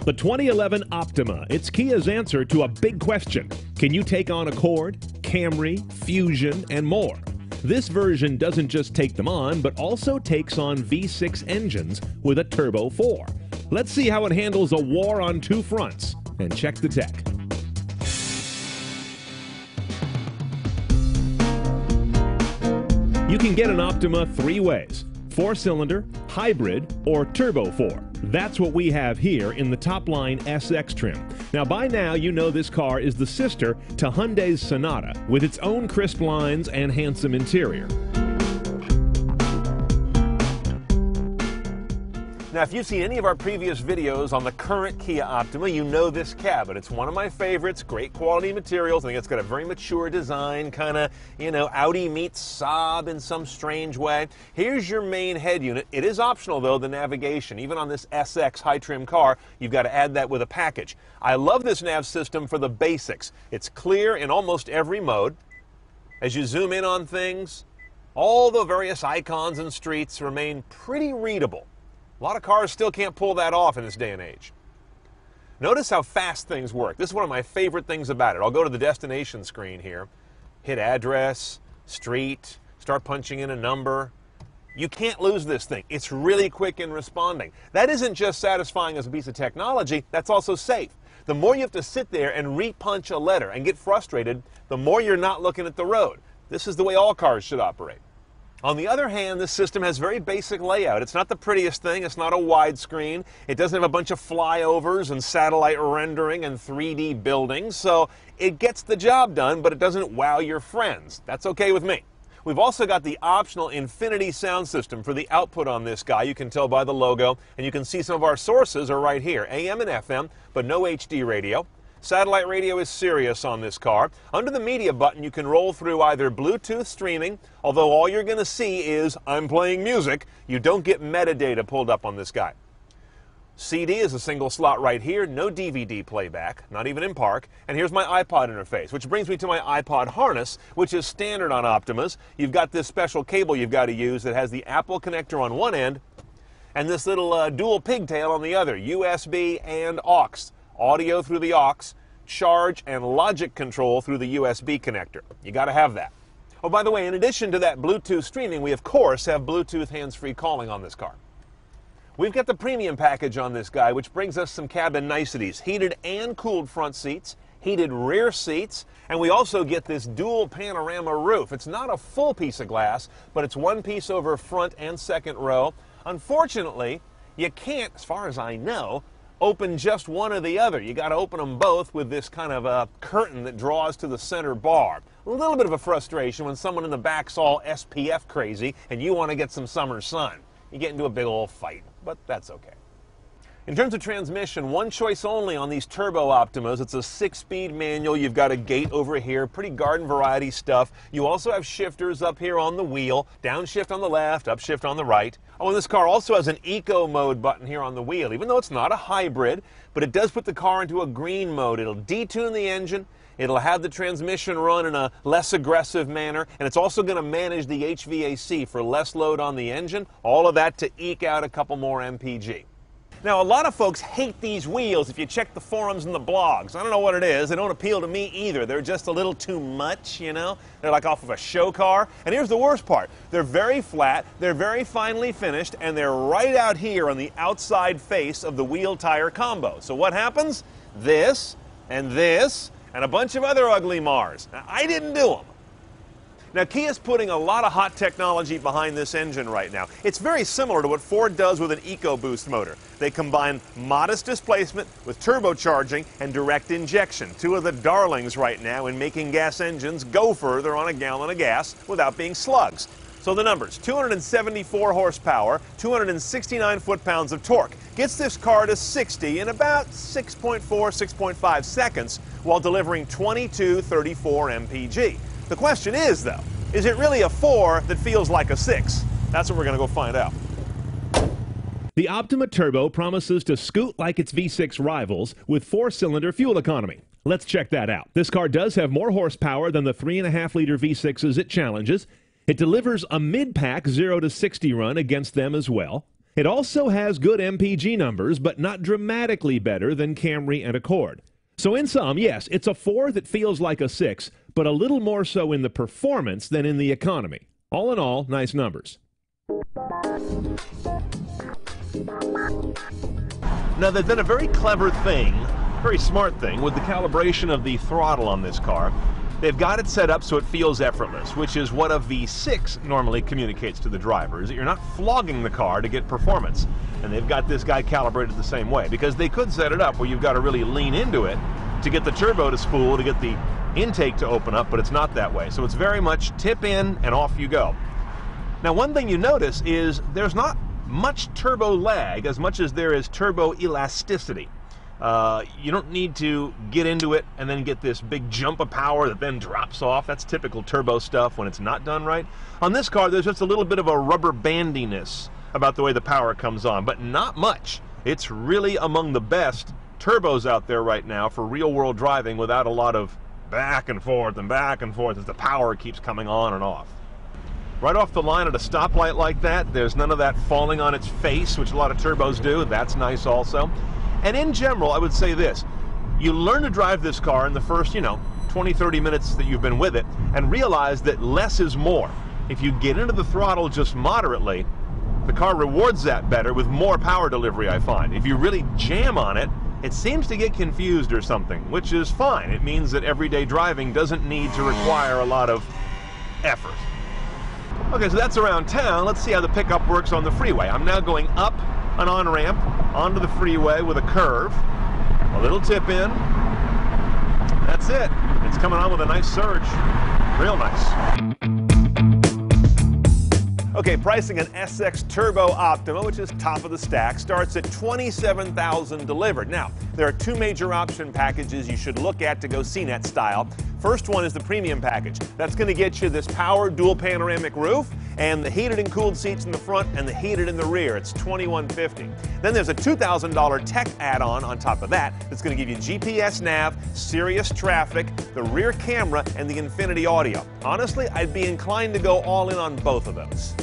The 2011 Optima. It's Kia's answer to a big question. Can you take on Accord, Camry, Fusion, and more? This version doesn't just take them on, but also takes on V6 engines with a Turbo 4. Let's see how it handles a war on two fronts, and check the tech. You can get an Optima three ways: 4-cylinder, hybrid, or Turbo 4. That's what we have here in the top-line SX trim. Now, by now, you know this car is the sister to Hyundai's Sonata, with its own crisp lines and handsome interior. Now, if you've seen any of our previous videos on the current Kia Optima, you know this cab, and it's one of my favorites. Great quality materials. I think it's got a very mature design, kind of, Audi meets Saab in some strange way. Here's your main head unit. It is optional, though, the navigation. Even on this SX high-trim car, you've got to add that with a package. I love this nav system for the basics. It's clear in almost every mode. As you zoom in on things, all the various icons and streets remain pretty readable. A lot of cars still can't pull that off in this day and age. Notice how fast things work. This is one of my favorite things about it. I'll go to the destination screen here, hit address, street, start punching in a number. You can't lose this thing. It's really quick in responding. That isn't just satisfying as a piece of technology, that's also safe. The more you have to sit there and repunch a letter and get frustrated, the more you're not looking at the road. This is the way all cars should operate. On the other hand, this system has very basic layout. It's not the prettiest thing. It's not a widescreen. It doesn't have a bunch of flyovers and satellite rendering and 3D buildings. So it gets the job done, but it doesn't wow your friends. That's okay with me. We've also got the optional Infinity sound system for the output on this guy. You can tell by the logo, and you can see some of our sources are right here. AM and FM, but no HD radio. Satellite radio is Sirius on this car. Under the media button, you can roll through either Bluetooth streaming, although all you're going to see is I'm playing music. You don't get metadata pulled up on this guy. CD is a single slot right here, no DVD playback, not even in park. And here's my iPod interface, which brings me to my iPod harness, which is standard on Optimas. You've got this special cable you've got to use that has the Apple connector on one end and this little dual pigtail on the other, USB and aux. Audio through the aux, charge and logic control through the USB connector. You got to have that. Oh, by the way, in addition to that Bluetooth streaming, we of course have Bluetooth hands-free calling on this car. We've got the premium package on this guy, which brings us some cabin niceties. Heated and cooled front seats, heated rear seats, and we also get this dual panorama roof. It's not a full piece of glass, but it's one piece over front and second row. Unfortunately, you can't, as far as I know, open just one or the other. You got to open them both with this kind of a curtain that draws to the center bar. A little bit of a frustration when someone in the back's all SPF crazy and you want to get some summer sun. You get into a big old fight, but that's okay. In terms of transmission, one choice only on these Turbo Optimas. It's a 6-speed manual. You've got a gate over here, pretty garden variety stuff. You also have shifters up here on the wheel, downshift on the left, upshift on the right. Oh, and this car also has an eco mode button here on the wheel, even though it's not a hybrid, but it does put the car into a green mode. It'll detune the engine. It'll have the transmission run in a less aggressive manner, and it's also going to manage the HVAC for less load on the engine. All of that to eke out a couple more MPG. Now, a lot of folks hate these wheels if you check the forums and the blogs. I don't know what it is. They don't appeal to me either. They're just a little too much, you know? They're like off of a show car. And here's the worst part. They're very flat, they're very finely finished, and they're right out here on the outside face of the wheel tire combo. So what happens? This, and a bunch of other ugly Mars. Now, I didn't do them. Now, Kia's putting a lot of hot technology behind this engine right now. It's very similar to what Ford does with an EcoBoost motor. They combine modest displacement with turbocharging and direct injection, two of the darlings right now in making gas engines go further on a gallon of gas without being slugs. So the numbers: 274 horsepower, 269 foot-pounds of torque. Gets this car to 60 in about 6.4, 6.5 seconds while delivering 2234 mpg. The question is, though, is it really a 4 that feels like a 6? That's what we're going to go find out. The Optima Turbo promises to scoot like its V6 rivals with 4-cylinder fuel economy. Let's check that out. This car does have more horsepower than the 3.5-liter V6s it challenges. It delivers a mid-pack 0 to 60 run against them as well. It also has good MPG numbers, but not dramatically better than Camry and Accord. So in sum, yes, it's a 4 that feels like a 6, but a little more so in the performance than in the economy. All in all, nice numbers. Now, they've done a very clever thing, very smart thing, with the calibration of the throttle on this car. They've got it set up so it feels effortless, which is what a V6 normally communicates to the driver, is that you're not flogging the car to get performance. And they've got this guy calibrated the same way, because they could set it up where you've got to really lean into it to get the turbo to spool, to get the intake to open up, but it's not that way. So it's very much tip in and off you go. Now, one thing you notice is there's not much turbo lag as much as there is turbo elasticity. You don't need to get into it and then get this big jump of power that then drops off. That's typical turbo stuff when it's not done right. On this car, there's just a little bit of a rubber bandiness about the way the power comes on, but not much. It's really among the best turbos out there right now for real-world driving without a lot of back and forth as the power keeps coming on and off. Right off the line at a stoplight like that, there's none of that falling on its face, which a lot of turbos do. That's nice also. And in general, I would say this. You learn to drive this car in the first, 20, 30 minutes that you've been with it and realize that less is more. If you get into the throttle just moderately, the car rewards that better with more power delivery, I find. If you really jam on it, it seems to get confused or something, which is fine. It means that everyday driving doesn't need to require a lot of effort. Okay, so that's around town. Let's see how the pickup works on the freeway. I'm now going up an on-ramp onto the freeway with a curve, a little tip in. That's it. It's coming on with a nice surge. Real nice. Okay, pricing an SX Turbo Optima, which is top of the stack, starts at $27,000 delivered. Now, there are two major option packages you should look at to go CNET style. First one is the premium package. That's going to get you this powered dual panoramic roof and the heated and cooled seats in the front and the heated in the rear. It's $2,150. Then there's a $2,000 tech add-on on top of that that's going to give you GPS nav, Sirius traffic, the rear camera, and the Infinity audio. Honestly, I'd be inclined to go all in on both of those.